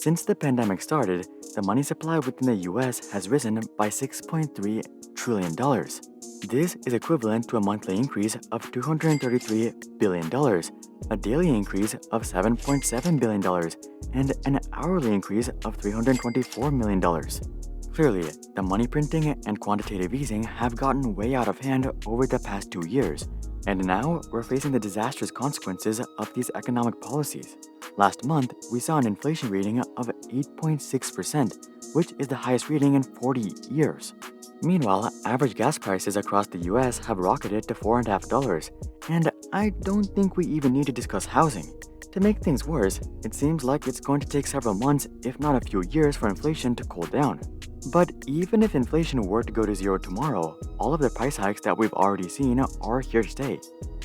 Since the pandemic started, the money supply within the US has risen by $6.3 trillion. This is equivalent to a monthly increase of $233 billion, a daily increase of $7.7 billion, and an hourly increase of $324 million. Clearly, the money printing and quantitative easing have gotten way out of hand over the past 2 years, and now we're facing the disastrous consequences of these economic policies. Last month, we saw an inflation reading of 8.6%, which is the highest reading in 40 years. Meanwhile, average gas prices across the US have rocketed to $4.50, and I don't think we even need to discuss housing. To make things worse, it seems like it's going to take several months, if not a few years, for inflation to cool down. But even if inflation were to go to zero tomorrow, all of the price hikes that we've already seen are here to stay.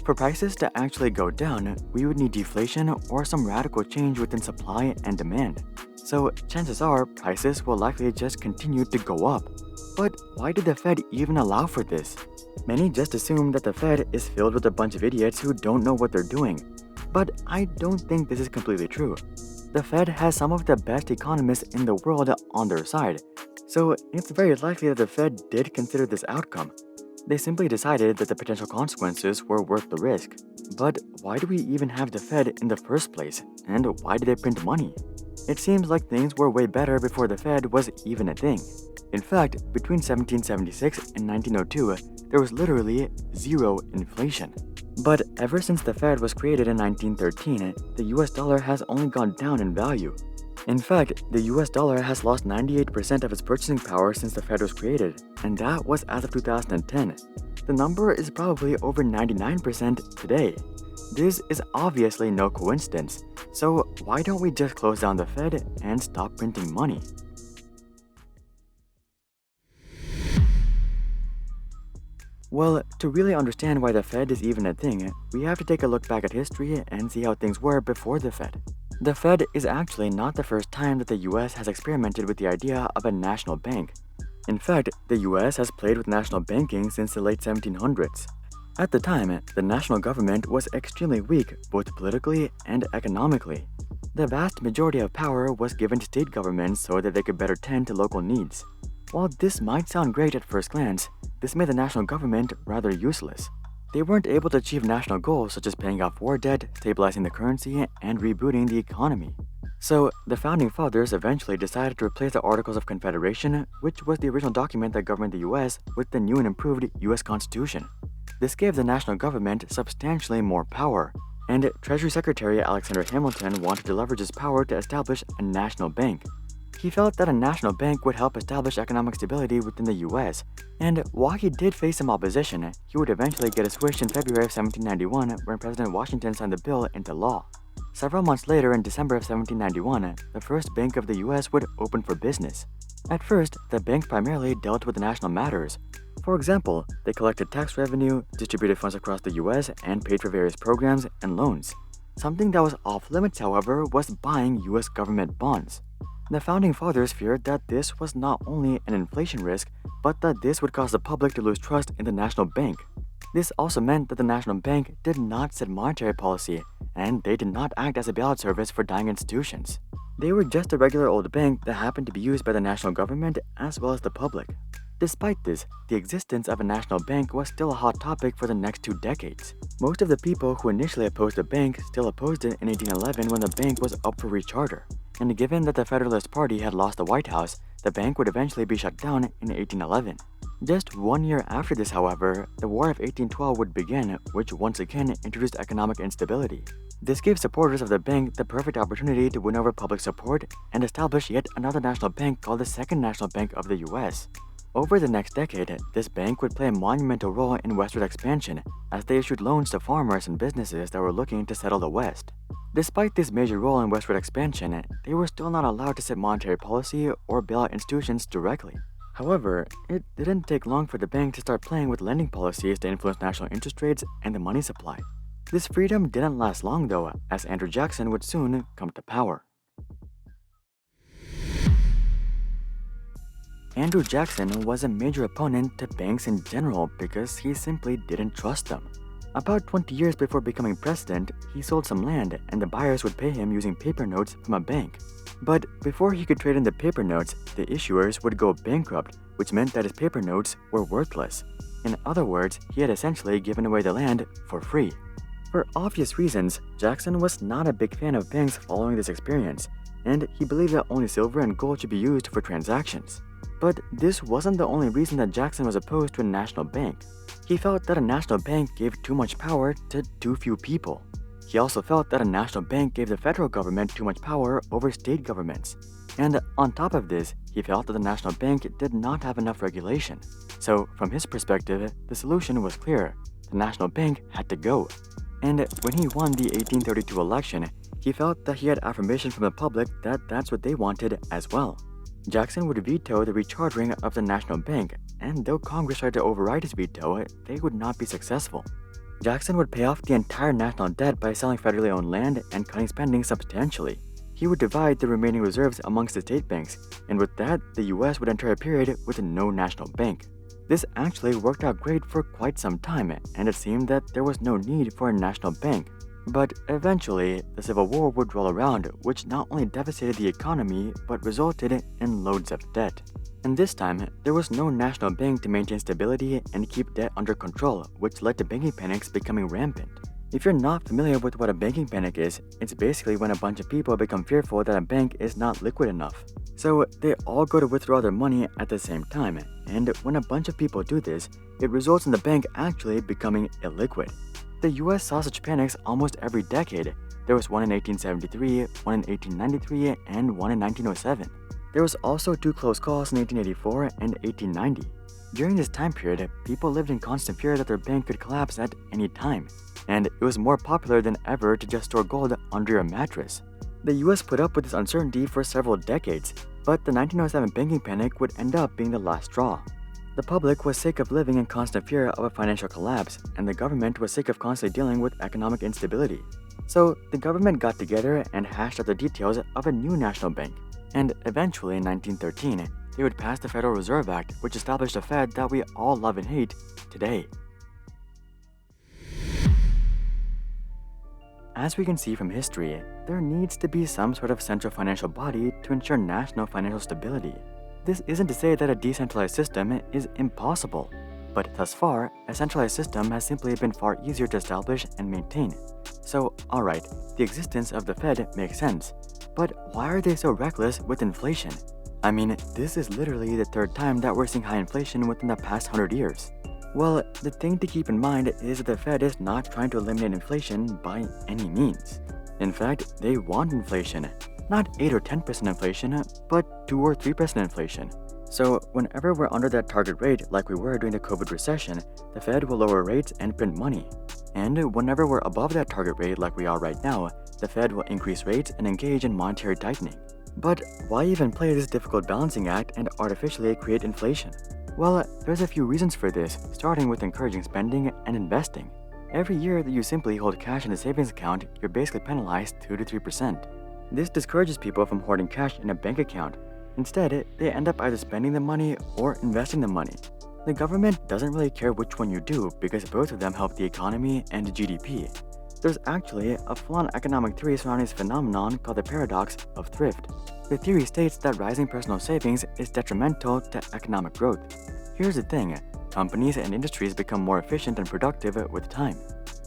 For prices to actually go down, we would need deflation or some radical change within supply and demand. So chances are prices will likely just continue to go up. But why did the Fed even allow for this? Many just assume that the Fed is filled with a bunch of idiots who don't know what they're doing. But I don't think this is completely true. The Fed has some of the best economists in the world on their side, so it's very likely that the Fed did consider this outcome. They simply decided that the potential consequences were worth the risk. But why do we even have the Fed in the first place, and why did they print money? It seems like things were way better before the Fed was even a thing. In fact, between 1776 and 1902, there was literally zero inflation. But ever since the Fed was created in 1913, the US dollar has only gone down in value. In fact, the US dollar has lost 98% of its purchasing power since the Fed was created, and that was as of 2010. The number is probably over 99% today. This is obviously no coincidence, so why don't we just close down the Fed and stop printing money? Well, to really understand why the Fed is even a thing, we have to take a look back at history and see how things were before the Fed. The Fed is actually not the first time that the US has experimented with the idea of a national bank. In fact, the US has played with national banking since the late 1700s. At the time, the national government was extremely weak both politically and economically. The vast majority of power was given to state governments so that they could better tend to local needs. While this might sound great at first glance, this made the national government rather useless. They weren't able to achieve national goals such as paying off war debt, stabilizing the currency, and rebooting the economy. So, the Founding Fathers eventually decided to replace the Articles of Confederation, which was the original document that governed the US, with the new and improved US Constitution. This gave the national government substantially more power, and Treasury Secretary Alexander Hamilton wanted to leverage his power to establish a national bank. He felt that a national bank would help establish economic stability within the US, and while he did face some opposition, he would eventually get a switch in February of 1791 when President Washington signed the bill into law. Several months later, in December of 1791, the first bank of the US would open for business. At first, the bank primarily dealt with national matters. For example, they collected tax revenue, distributed funds across the US, and paid for various programs and loans. Something that was off limits, however, was buying US government bonds. The Founding Fathers feared that this was not only an inflation risk, but that this would cause the public to lose trust in the national bank. This also meant that the national bank did not set monetary policy, and they did not act as a bailout service for dying institutions. They were just a regular old bank that happened to be used by the national government as well as the public. Despite this, the existence of a national bank was still a hot topic for the next 2 decades. Most of the people who initially opposed the bank still opposed it in 1811 when the bank was up for recharter. And given that the Federalist Party had lost the White House, the bank would eventually be shut down in 1811. Just 1 year after this, however, the War of 1812 would begin, which once again introduced economic instability. This gave supporters of the bank the perfect opportunity to win over public support and establish yet another national bank called the Second National Bank of the US. Over the next decade, this bank would play a monumental role in westward expansion as they issued loans to farmers and businesses that were looking to settle the West. Despite this major role in westward expansion, they were still not allowed to set monetary policy or bail out institutions directly. However, it didn't take long for the bank to start playing with lending policies to influence national interest rates and the money supply. This freedom didn't last long though, as Andrew Jackson would soon come to power. Andrew Jackson was a major opponent to banks in general because he simply didn't trust them. About 20 years before becoming president, he sold some land and the buyers would pay him using paper notes from a bank. But before he could trade in the paper notes, the issuers would go bankrupt, which meant that his paper notes were worthless. In other words, he had essentially given away the land for free. For obvious reasons, Jackson was not a big fan of banks following this experience, and he believed that only silver and gold should be used for transactions. But this wasn't the only reason that Jackson was opposed to a national bank. He felt that a national bank gave too much power to too few people. He also felt that a national bank gave the federal government too much power over state governments. And on top of this, he felt that the national bank did not have enough regulation. So, from his perspective, the solution was clear. The national bank had to go. And when he won the 1832 election, he felt that he had affirmation from the public that that's what they wanted as well. Jackson would veto the rechartering of the national bank, and though Congress tried to override his veto, they would not be successful. Jackson would pay off the entire national debt by selling federally owned land and cutting spending substantially. He would divide the remaining reserves amongst the state banks, and with that, the US would enter a period with no national bank. This actually worked out great for quite some time, and it seemed that there was no need for a national bank. But eventually, the Civil War would roll around, which not only devastated the economy, but resulted in loads of debt. And this time, there was no national bank to maintain stability and keep debt under control, which led to banking panics becoming rampant. If you're not familiar with what a banking panic is, it's basically when a bunch of people become fearful that a bank is not liquid enough. So they all go to withdraw their money at the same time, and when a bunch of people do this, it results in the bank actually becoming illiquid. The US saw such panics almost every decade. There was one in 1873, one in 1893, and one in 1907. There was also two close calls in 1884 and 1890. During this time period, people lived in constant fear that their bank could collapse at any time, and it was more popular than ever to just store gold under your mattress. The US put up with this uncertainty for several decades, but the 1907 banking panic would end up being the last straw. The public was sick of living in constant fear of a financial collapse, and the government was sick of constantly dealing with economic instability. So the government got together and hashed out the details of a new national bank. And eventually, in 1913, they would pass the Federal Reserve Act, which established a Fed that we all love and hate today. As we can see from history, there needs to be some sort of central financial body to ensure national financial stability. This isn't to say that a decentralized system is impossible, but thus far, a centralized system has simply been far easier to establish and maintain. So, alright, the existence of the Fed makes sense, but why are they so reckless with inflation? I mean, this is literally the third time that we're seeing high inflation within the past 100 years. Well, the thing to keep in mind is that the Fed is not trying to eliminate inflation by any means. In fact, they want inflation. Not 8 or 10% inflation, but 2 or 3% inflation. So whenever we're under that target rate like we were during the COVID recession, the Fed will lower rates and print money. And whenever we're above that target rate like we are right now, the Fed will increase rates and engage in monetary tightening. But why even play this difficult balancing act and artificially create inflation? Well, there's a few reasons for this, starting with encouraging spending and investing. Every year that you simply hold cash in a savings account, you're basically penalized 2 to 3%. This discourages people from hoarding cash in a bank account. Instead, they end up either spending the money or investing the money. The government doesn't really care which one you do because both of them help the economy and GDP. There's actually a full-on economic theory surrounding this phenomenon called the paradox of thrift. The theory states that rising personal savings is detrimental to economic growth. Here's the thing, companies and industries become more efficient and productive with time.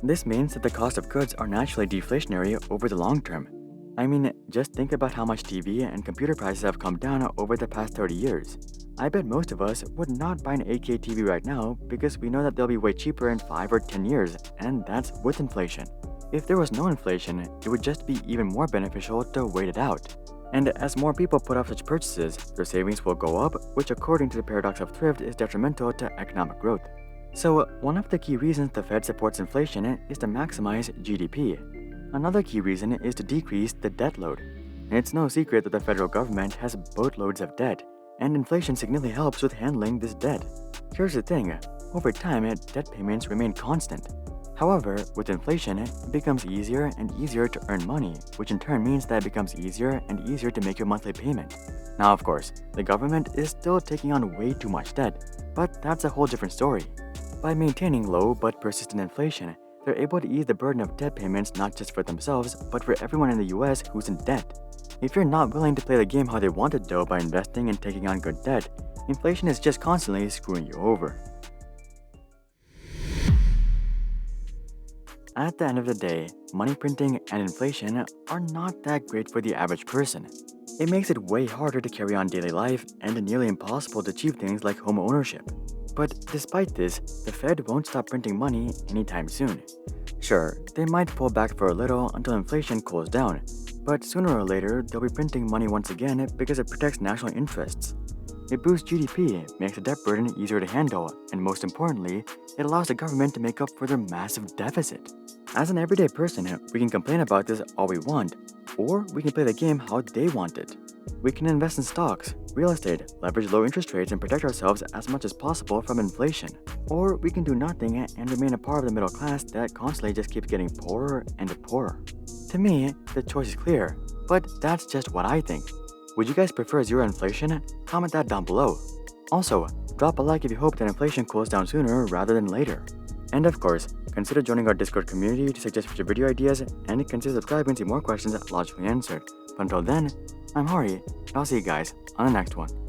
This means that the cost of goods are naturally deflationary over the long term. I mean, just think about how much TV and computer prices have come down over the past 30 years. I bet most of us would not buy an 8K TV right now because we know that they'll be way cheaper in 5 or 10 years, and that's with inflation. If there was no inflation, it would just be even more beneficial to wait it out. And as more people put off such purchases, their savings will go up, which according to the paradox of thrift is detrimental to economic growth. So one of the key reasons the Fed supports inflation is to maximize GDP. Another key reason is to decrease the debt load. And it's no secret that the federal government has boatloads of debt, and inflation significantly helps with handling this debt. Here's the thing, over time, debt payments remain constant. However, with inflation, it becomes easier and easier to earn money, which in turn means that it becomes easier and easier to make your monthly payment. Now, of course, the government is still taking on way too much debt, but that's a whole different story. By maintaining low but persistent inflation, they're able to ease the burden of debt payments not just for themselves, but for everyone in the US who's in debt. If you're not willing to play the game how they want it though by investing and taking on good debt, inflation is just constantly screwing you over. At the end of the day, money printing and inflation are not that great for the average person. It makes it way harder to carry on daily life and nearly impossible to achieve things like home ownership. But despite this, the Fed won't stop printing money anytime soon. Sure, they might pull back for a little until inflation cools down, but sooner or later they'll be printing money once again because it protects national interests. It boosts GDP, makes the debt burden easier to handle, and most importantly, it allows the government to make up for their massive deficit. As an everyday person, we can complain about this all we want, or we can play the game how they want it. We can invest in stocks, real estate, leverage low interest rates and protect ourselves as much as possible from inflation. Or we can do nothing and remain a part of the middle class that constantly just keeps getting poorer and poorer. To me, the choice is clear, but that's just what I think. Would you guys prefer zero inflation? Comment that down below. Also, drop a like if you hope that inflation cools down sooner rather than later. And of course, consider joining our Discord community to suggest future video ideas and consider subscribing to see more questions logically answered. But until then, I'm Hari, and I'll see you guys on the next one.